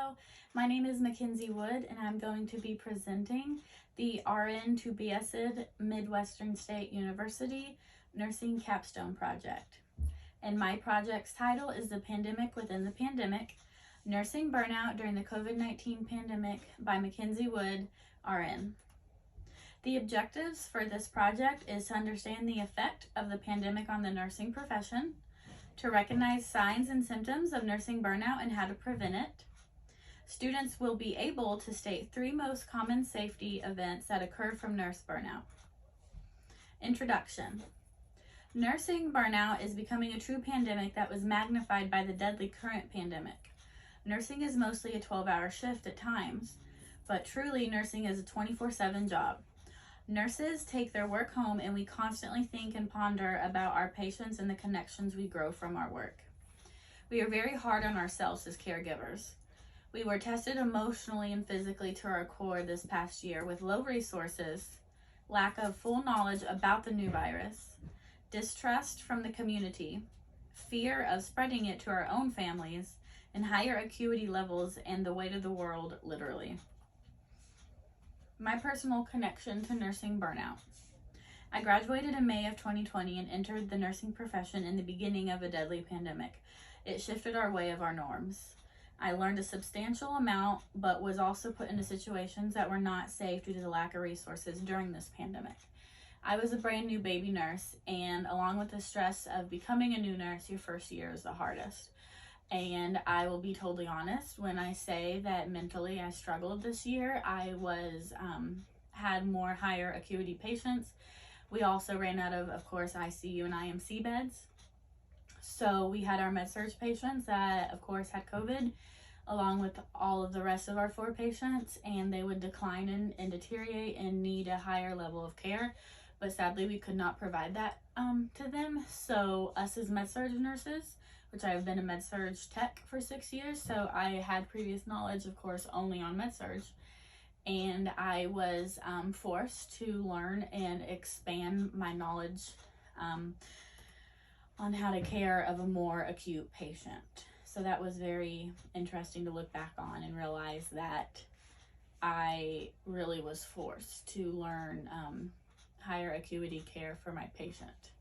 Hello, my name is Mackenzie Wood, and I'm going to be presenting the RN to BSN Midwestern State University Nursing Capstone Project. And my project's title is The Pandemic Within the Pandemic, Nursing Burnout During the COVID-19 Pandemic by Mackenzie Wood, RN. The objectives for this project is to understand the effect of the pandemic on the nursing profession, to recognize signs and symptoms of nursing burnout and how to prevent it. Students will be able to state 3 most common safety events that occur from nurse burnout. Introduction. Nursing burnout is becoming a true pandemic that was magnified by the deadly current pandemic. Nursing is mostly a 12-hour shift at times, but truly nursing is a 24/7 job. Nurses take their work home, and we constantly think and ponder about our patients and the connections we grow from our work. We are very hard on ourselves as caregivers. We were tested emotionally and physically to our core this past year with low resources, lack of full knowledge about the new virus, distrust from the community, fear of spreading it to our own families, and higher acuity levels and the weight of the world, literally. My personal connection to nursing burnout. I graduated in May of 2020 and entered the nursing profession in the beginning of a deadly pandemic. It shifted our way of our norms. I learned a substantial amount, but was also put into situations that were not safe due to the lack of resources during this pandemic. I was a brand new baby nurse, and along with the stress of becoming a new nurse, your first year is the hardest. And I will be totally honest when I say that mentally I struggled this year. I had more higher acuity patients. We also ran out of course, ICU and IMC beds. So we had our med-surg patients that, of course, had COVID, along with all of the rest of our 4 patients, and they would decline and deteriorate and need a higher level of care. But sadly, we could not provide that to them. So us as med-surg nurses, which I have been a med-surg tech for 6 years, so I had previous knowledge, of course, only on med-surg, and I was forced to learn and expand my knowledge on how to care of a more acute patient. So that was very interesting to look back on and realize that I really was forced to learn higher acuity care for my patient.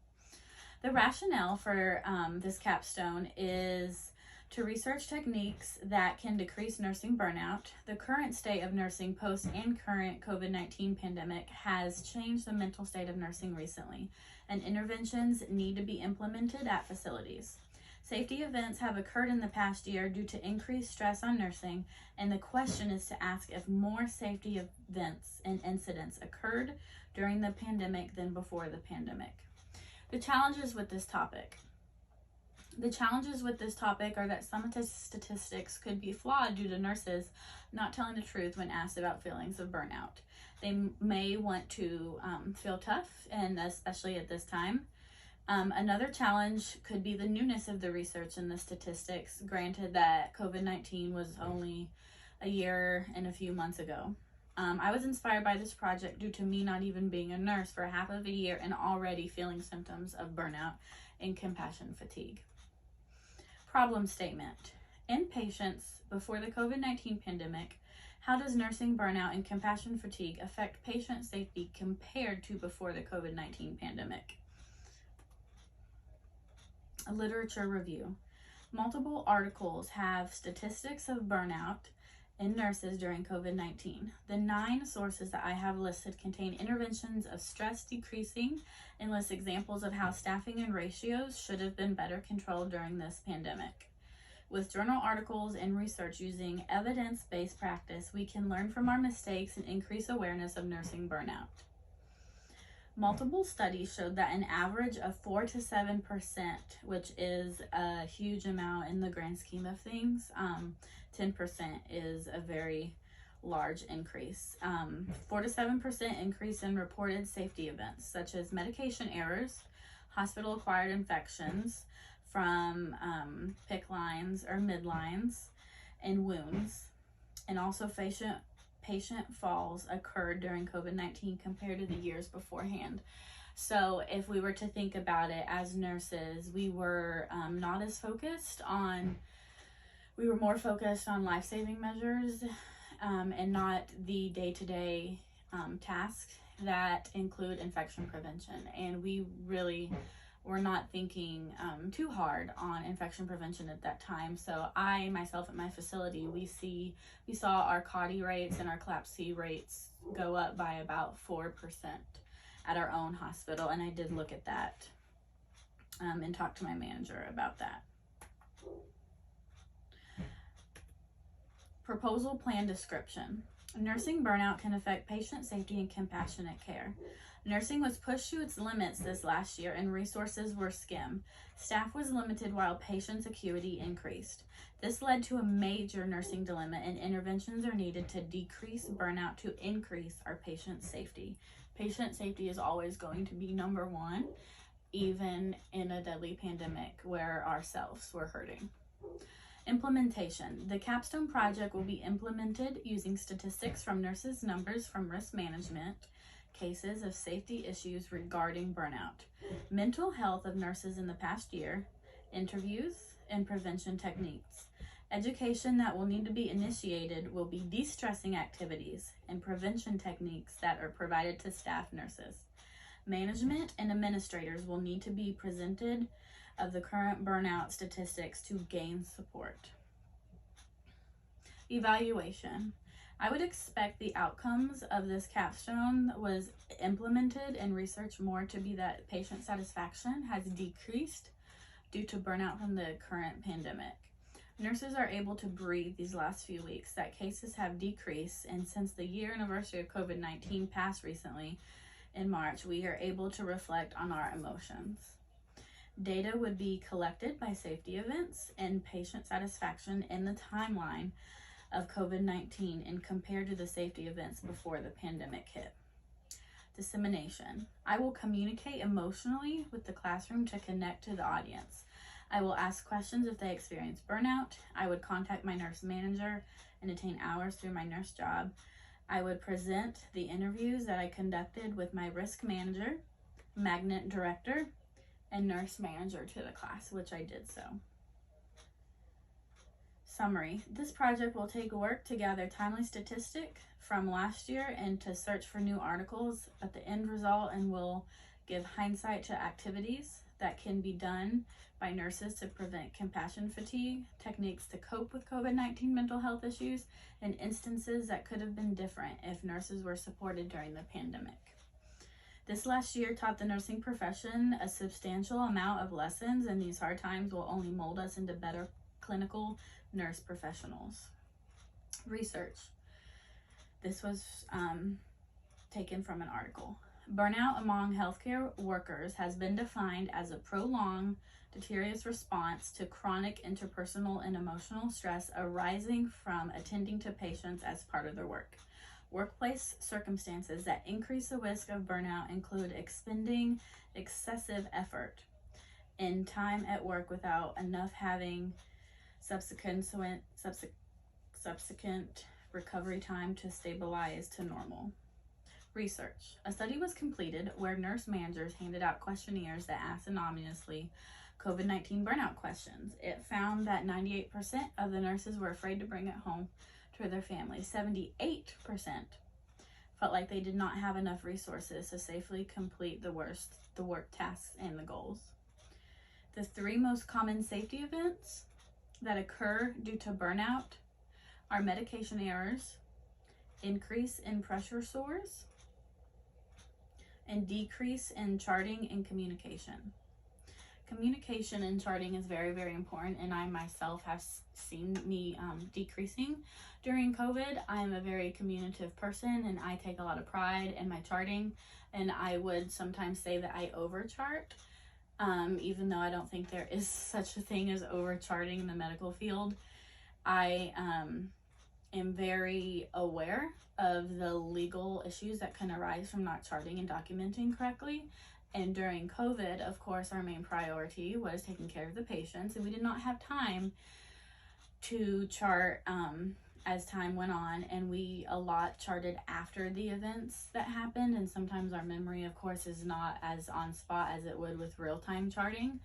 The rationale for this capstone is to research techniques that can decrease nursing burnout. The current state of nursing post and current COVID-19 pandemic has changed the mental state of nursing recently, and interventions need to be implemented at facilities. Safety events have occurred in the past year due to increased stress on nursing, and the question is to ask if more safety events and incidents occurred during the pandemic than before the pandemic. The challenges with this topic. The challenges with this topic are that some of the statistics could be flawed due to nurses not telling the truth when asked about feelings of burnout. They may want to feel tough, and especially at this time. Another challenge could be the newness of the research and the statistics, granted that COVID-19 was only a year and a few months ago. I was inspired by this project due to me not even being a nurse for half of a year and already feeling symptoms of burnout and compassion fatigue. Problem statement. In patients before the COVID-19 pandemic, how does nursing burnout and compassion fatigue affect patient safety compared to before the COVID-19 pandemic? A literature review. Multiple articles have statistics of burnout in nurses during COVID-19. The 9 sources that I have listed contain interventions of stress decreasing and list examples of how staffing and ratios should have been better controlled during this pandemic. With journal articles and research using evidence-based practice, we can learn from our mistakes and increase awareness of nursing burnout. Multiple studies showed that an average of 4 to 7%, which is a huge amount in the grand scheme of things, 10% is a very large increase. 4 to 7% increase in reported safety events, such as medication errors, hospital-acquired infections from PICC lines or midlines, and wounds, and also patient falls occurred during COVID-19 compared to the years beforehand. So if we were to think about it as nurses, we were not as focused on we were more focused on life-saving measures and not the day-to-day tasks that include infection prevention. And we really were not thinking too hard on infection prevention at that time. So I, myself at my facility, we saw our CAUTI rates and our CLABSI rates go up by about 4% at our own hospital. And I did look at that and talk to my manager about that. Proposal plan description. Nursing burnout can affect patient safety and compassionate care. Nursing was pushed to its limits this last year and resources were skimmed. Staff was limited while patients' acuity increased. This led to a major nursing dilemma, and interventions are needed to decrease burnout to increase our patient safety. Patient safety is always going to be number one, even in a deadly pandemic where ourselves were hurting. Implementation. The Capstone project will be implemented using statistics from nurses' numbers from risk management, cases of safety issues regarding burnout, mental health of nurses in the past year, interviews, and prevention techniques. Education that will need to be initiated will be de-stressing activities and prevention techniques that are provided to staff nurses. Management and administrators will need to be presented of the current burnout statistics to gain support. Evaluation. I would expect the outcomes of this capstone was implemented and researched more to be that patient satisfaction has decreased due to burnout from the current pandemic. Nurses are able to breathe these last few weeks, that cases have decreased, and since the year anniversary of COVID-19 passed recently in March, we are able to reflect on our emotions. Data would be collected by safety events and patient satisfaction in the timeline of COVID-19 and compared to the safety events before the pandemic hit. Dissemination. I will communicate emotionally with the classroom to connect to the audience. I will ask questions if they experience burnout. I would contact my nurse manager and attain hours through my nurse job. I would present the interviews that I conducted with my risk manager, magnet director, and nurse manager to the class, which I did so. Summary. This project will take work to gather timely statistics from last year and to search for new articles, but the end result and will give hindsight to activities that can be done by nurses to prevent compassion fatigue, techniques to cope with COVID-19 mental health issues, and instances that could have been different if nurses were supported during the pandemic. This last year taught the nursing profession a substantial amount of lessons, and these hard times will only mold us into better clinical nurse professionals. Research. This was taken from an article. Burnout among healthcare workers has been defined as a prolonged, deleterious response to chronic interpersonal and emotional stress arising from attending to patients as part of their work. Workplace circumstances that increase the risk of burnout include expending excessive effort and time at work without enough having subsequent recovery time to stabilize to normal. Research. A study was completed where nurse managers handed out questionnaires that asked anonymously COVID-19 burnout questions. It found that 98% of the nurses were afraid to bring it home to their families. 78% felt like they did not have enough resources to safely complete the work tasks and the goals. The 3 most common safety events that occur due to burnout are medication errors, increase in pressure sores, and decrease in charting and communication. Communication and charting is very, very important, and I myself have seen me decreasing during COVID. I am a very communicative person, and I take a lot of pride in my charting, and I would sometimes say that I overchart, even though I don't think there is such a thing as overcharting in the medical field. I am very aware of the legal issues that can arise from not charting and documenting correctly. And during COVID, of course, our main priority was taking care of the patients, and we did not have time to chart as time went on, and we a lot charted after the events that happened, and sometimes our memory, of course, is not as on spot as it would with real-time charting,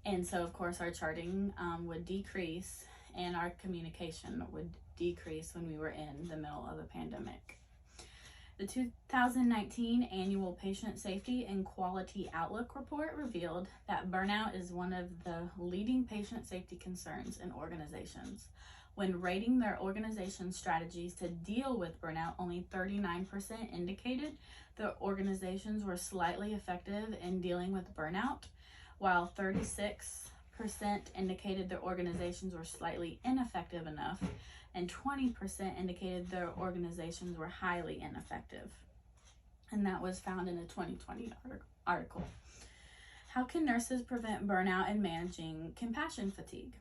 and so, of course, our charting would decrease, and our communication would decrease when we were in the middle of a pandemic. The 2019 Annual Patient Safety and Quality Outlook Report revealed that burnout is one of the leading patient safety concerns in organizations. When rating their organization's strategies to deal with burnout, only 39% indicated the organizations were slightly effective in dealing with burnout, while 36% indicated their organizations were slightly ineffective enough, and 20% indicated their organizations were highly ineffective. And that was found in a 2020 article. How can nurses prevent burnout and managing compassion fatigue?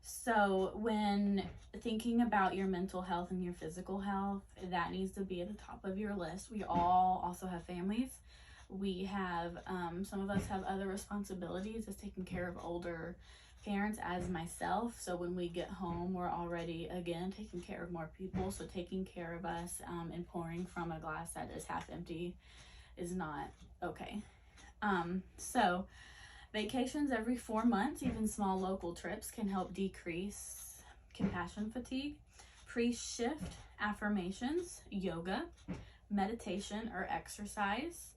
So when thinking about your mental health and your physical health, that needs to be at the top of your list. We all also have families. We have, some of us have other responsibilities as taking care of older parents, as myself. So when we get home, we're already, again, taking care of more people. So taking care of us and pouring from a glass that is half empty is not okay. So vacations every 4 months, even small local trips, can help decrease compassion fatigue. Pre-shift affirmations, yoga, meditation, or exercise.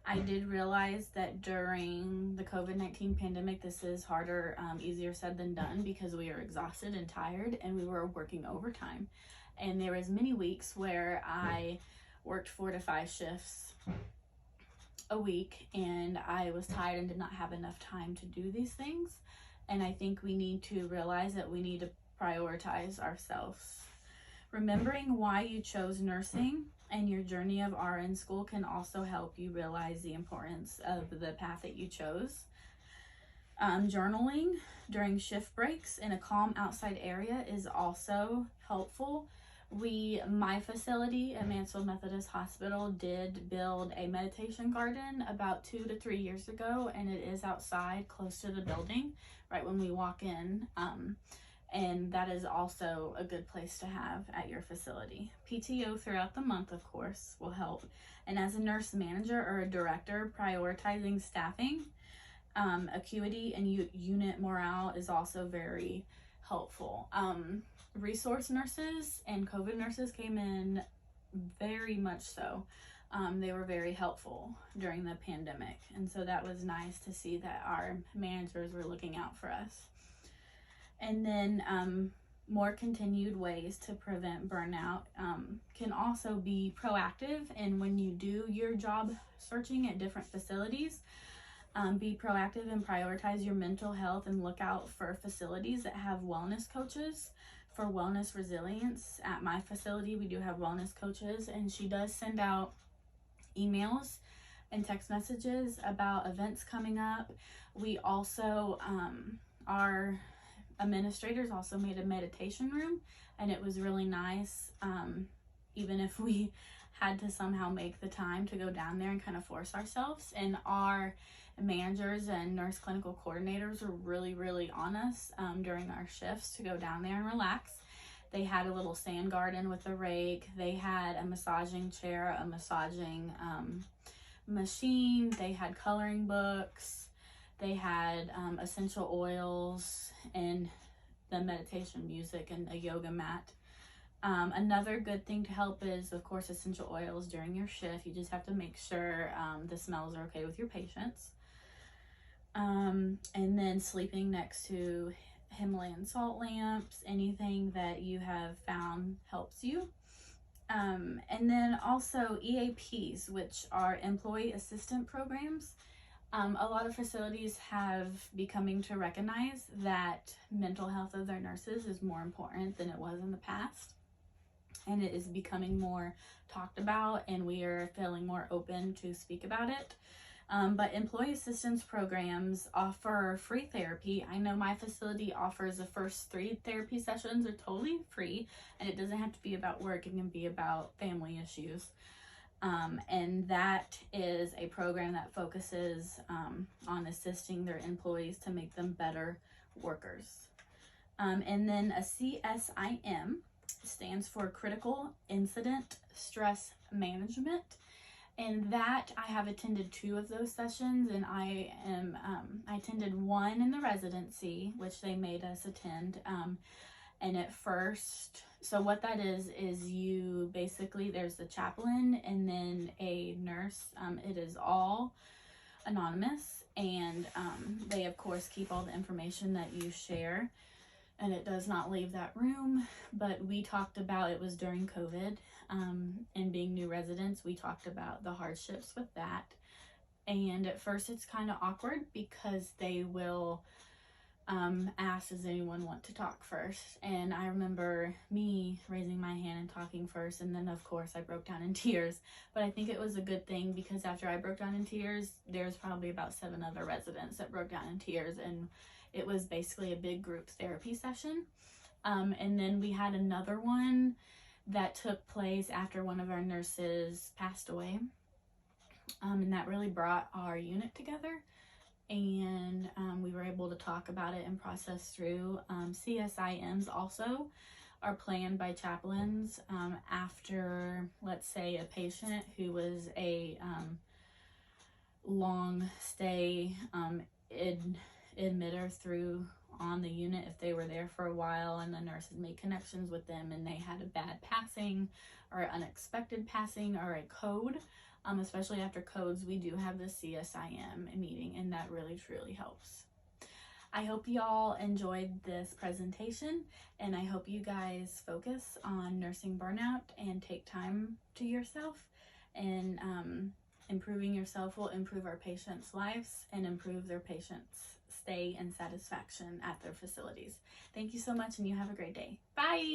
I did realize that during the COVID-19 pandemic, this is harder, easier said than done, because we are exhausted and tired and we were working overtime. And there was many weeks where I worked 4 to 5 shifts a week and I was tired and did not have enough time to do these things. And I think we need to realize that we need to prioritize ourselves. Remembering why you chose nursing and your journey of RN school can also help you realize the importance of the path that you chose. Journaling during shift breaks in a calm outside area is also helpful. My facility at Mansfield Methodist Hospital did build a meditation garden about 2 to 3 years ago, and it is outside close to the building right when we walk in. And that is also a good place to have at your facility. PTO throughout the month, of course, will help. And as a nurse manager or a director, prioritizing staffing, acuity, and unit morale is also very helpful. Resource nurses and COVID nurses came in very much so. They were very helpful during the pandemic. And so that was nice to see that our managers were looking out for us. And then more continued ways to prevent burnout can also be proactive. And when you do your job searching at different facilities, be proactive and prioritize your mental health and look out for facilities that have wellness coaches for wellness resilience. At my facility, we do have wellness coaches, and she does send out emails and text messages about events coming up. We also, our administrators also made a meditation room, and it was really nice. Even if we had to somehow make the time to go down there and kind of force ourselves, and our managers and nurse clinical coordinators were really on us during our shifts to go down there and relax. They had a little sand garden with a rake. They had a massaging chair, a massaging machine. They had coloring books. They had essential oils and the meditation music and a yoga mat. Another good thing to help is, of course, essential oils during your shift. You just have to make sure the smells are okay with your patients. And then sleeping next to Himalayan salt lamps, anything that you have found helps you. And then also EAPs, which are employee assistant programs. A lot of facilities have becoming to recognize that mental health of their nurses is more important than it was in the past. And it is becoming more talked about, and we are feeling more open to speak about it. But employee assistance programs offer free therapy. I know my facility offers the first 3 therapy sessions are totally free, and it doesn't have to be about work. It can be about family issues. And that is a program that focuses on assisting their employees to make them better workers. And then a CSIM stands for Critical Incident Stress Management. And that I have attended 2 of those sessions, and I attended one in the residency, which they made us attend. And at first, so what that is you basically, there's the chaplain and then a nurse. It is all anonymous, and they of course keep all the information that you share, and it does not leave that room. But we talked about, it was during COVID, and being new residents, we talked about the hardships with that. And at first it's kind of awkward because they will ask, does anyone want to talk first? And I remember me raising my hand and talking first, and then of course I broke down in tears. But I think it was a good thing, because after I broke down in tears, there's probably about 7 other residents that broke down in tears, and it was basically a big group therapy session. And then we had another one that took place after one of our nurses passed away, and that really brought our unit together. And we were able to talk about it and process through. CSIMs also are planned by chaplains after, let's say, a patient who was a long stay admitter through on the unit. If they were there for a while and the nurses made connections with them and they had a bad passing or unexpected passing or a code, especially after codes, we do have the CSIM meeting, and that really truly helps. I hope y'all enjoyed this presentation, and I hope you guys focus on nursing burnout and take time to yourself. And improving yourself will improve our patients' lives and improve their patients' stay and satisfaction at their facilities. Thank you so much, and you have a great day. Bye!